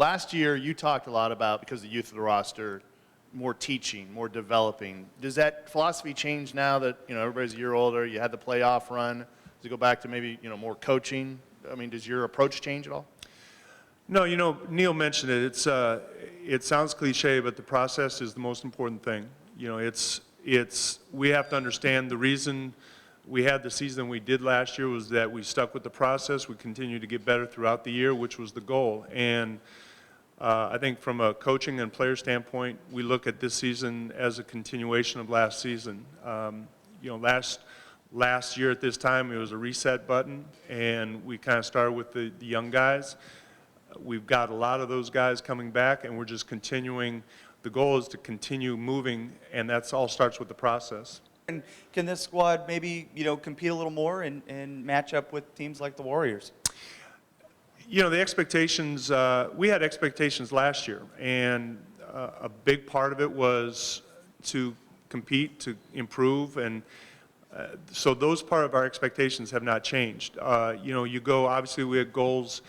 last year you talked a lot about, because of the youth of the roster, more teaching, more developing. Does that philosophy change now that everybody's a year older? You had the playoff run. Does it go back to maybe more coaching? I mean, does your approach change at all? No, Neil mentioned it. It sounds cliche, but the process is the most important thing. We have to understand the reason we had the season we did last year was that we stuck with the process. We continued to get better throughout the year, which was the goal. And I think from a coaching and player standpoint, we look at this season as a continuation of last season. Last year at this time, it was a reset button, and we kind of started with the young guys. We've got a lot of those guys coming back, and we're just continuing. The goal is to continue moving, and that's all starts with the process. And can this squad maybe, compete a little more and match up with teams like the Warriors? The expectations, we had expectations last year, and a big part of it was to compete, to improve, and so those part of our expectations have not changed. Obviously we had goals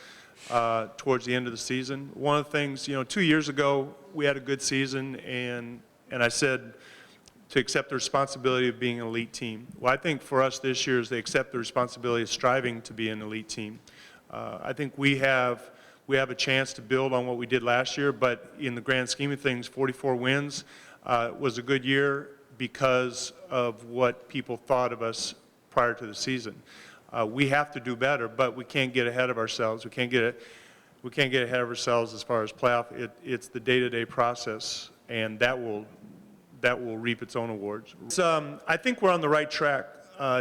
towards the end of the season. One of the things, 2 years ago, we had a good season, and I said to accept the responsibility of being an elite team. Well, I think for us this year is to accept the responsibility of striving to be an elite team. I think we have a chance to build on what we did last year, but in the grand scheme of things, 44 wins was a good year because of what people thought of us prior to the season. We have to do better, but we can't get ahead of ourselves. We can't get ahead of ourselves as far as playoff. It's the day-to-day process, and that will reap its own awards. I think we're on the right track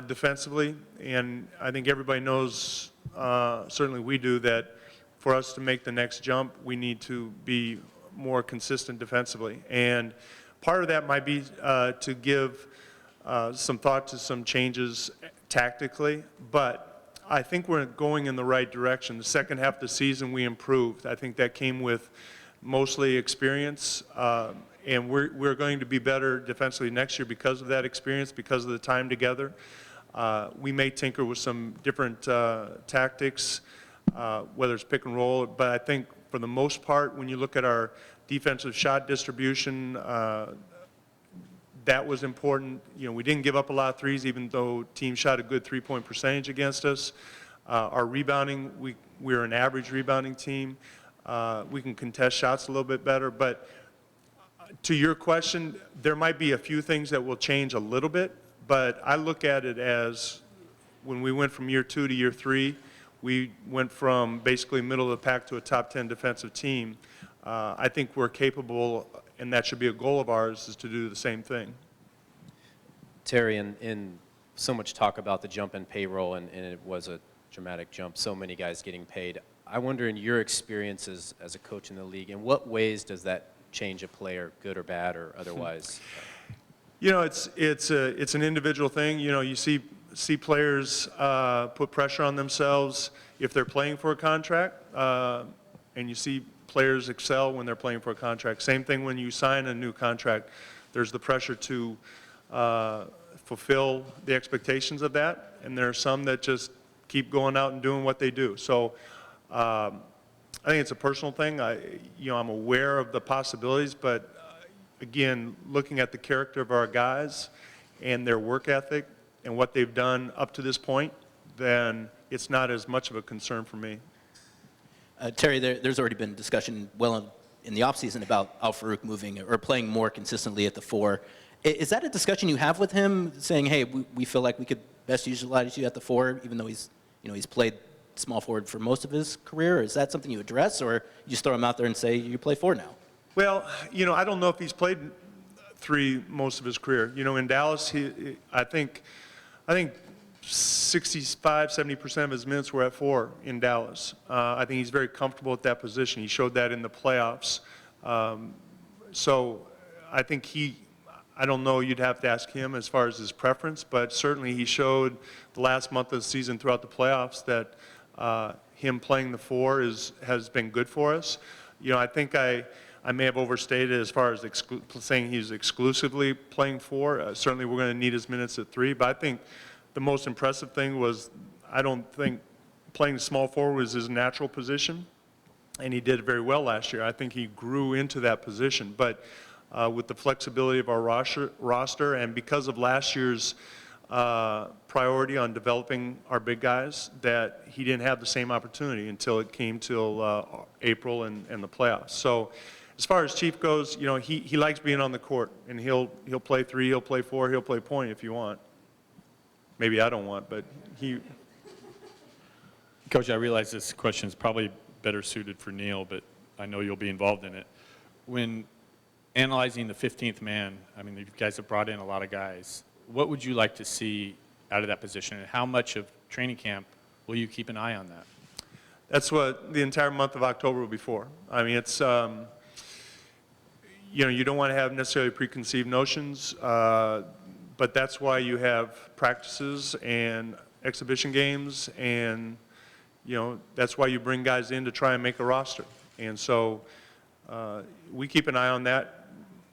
defensively, and I think everybody knows, certainly we do, that for us to make the next jump, we need to be more consistent defensively. And part of that might be to give some thought to some changes tactically, but I think we're going in the right direction. The second half of the season we improved. I think that came with mostly experience, and we're going to be better defensively next year because of that experience, because of the time together. We may tinker with some different tactics, whether it's pick and roll, but I think for the most part, when you look at our defensive shot distribution, that was important. We didn't give up a lot of threes, even though teams shot a good three-point percentage against us. Our rebounding, we're an average rebounding team. We can contest shots a little bit better, but to your question, there might be a few things that will change a little bit, but I look at it as when we went from year 2 to year 3, we went from basically middle of the pack to a top 10 defensive team. I think we're capable, and that should be a goal of ours, is to do the same thing. Terry, in so much talk about the jump in payroll, and it was a dramatic jump, so many guys getting paid. I wonder, in your experiences as a coach in the league, in what ways does that change a player, good or bad or otherwise? It's an individual thing. You see players put pressure on themselves if they're playing for a contract, and you see players excel when they're playing for a contract. Same thing when you sign a new contract. There's the pressure to fulfill the expectations of that, and there are some that just keep going out and doing what they do. So I think it's a personal thing. I'm aware of the possibilities, but again, looking at the character of our guys and their work ethic and what they've done up to this point, then it's not as much of a concern for me. Terry, there's already been discussion in the offseason about Al-Farouq moving or playing more consistently at the 4. Is that a discussion you have with him, saying, hey, we feel like we could best utilize you at the 4, even though he's played small forward for most of his career? Is that something you address, or you just throw him out there and say, you play 4 now? Well, I don't know if he's played 3 most of his career. In Dallas, I think 65–70% of his minutes were at 4 in Dallas. I think he's very comfortable at that position. He showed that in the playoffs. So I think I don't know, you'd have to ask him as far as his preference, but certainly he showed the last month of the season throughout the playoffs that him playing the 4 has been good for us. I think I may have overstated as far as saying he's exclusively playing 4. Certainly we're going to need his minutes at 3, but I think the most impressive thing was I don't think playing small forward was his natural position. and he did very well last year. I think he grew into that position. But with the flexibility of our roster and because of last year's priority on developing our big guys, that he didn't have the same opportunity until it came till April and the playoffs. So as far as Chief goes, you know, he likes being on the court, and he'll play 3, he'll play 4, he'll play point if you want. Maybe I don't want, but he. Coach, I realize this question is probably better suited for Neil, but I know you'll be involved in it. When analyzing the 15th man, I mean, you guys have brought in a lot of guys. What would you like to see out of that position, and how much of training camp will you keep an eye on that? That's what the entire month of October will be for. I mean, it's, you know, you don't want to have necessarily preconceived notions, but that's why you have practices and exhibition games, and, you know, that's why you bring guys in to try and make a roster. And so we keep an eye on that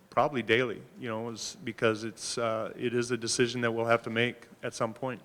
probably daily, you know, because it is a decision that we'll have to make at some point.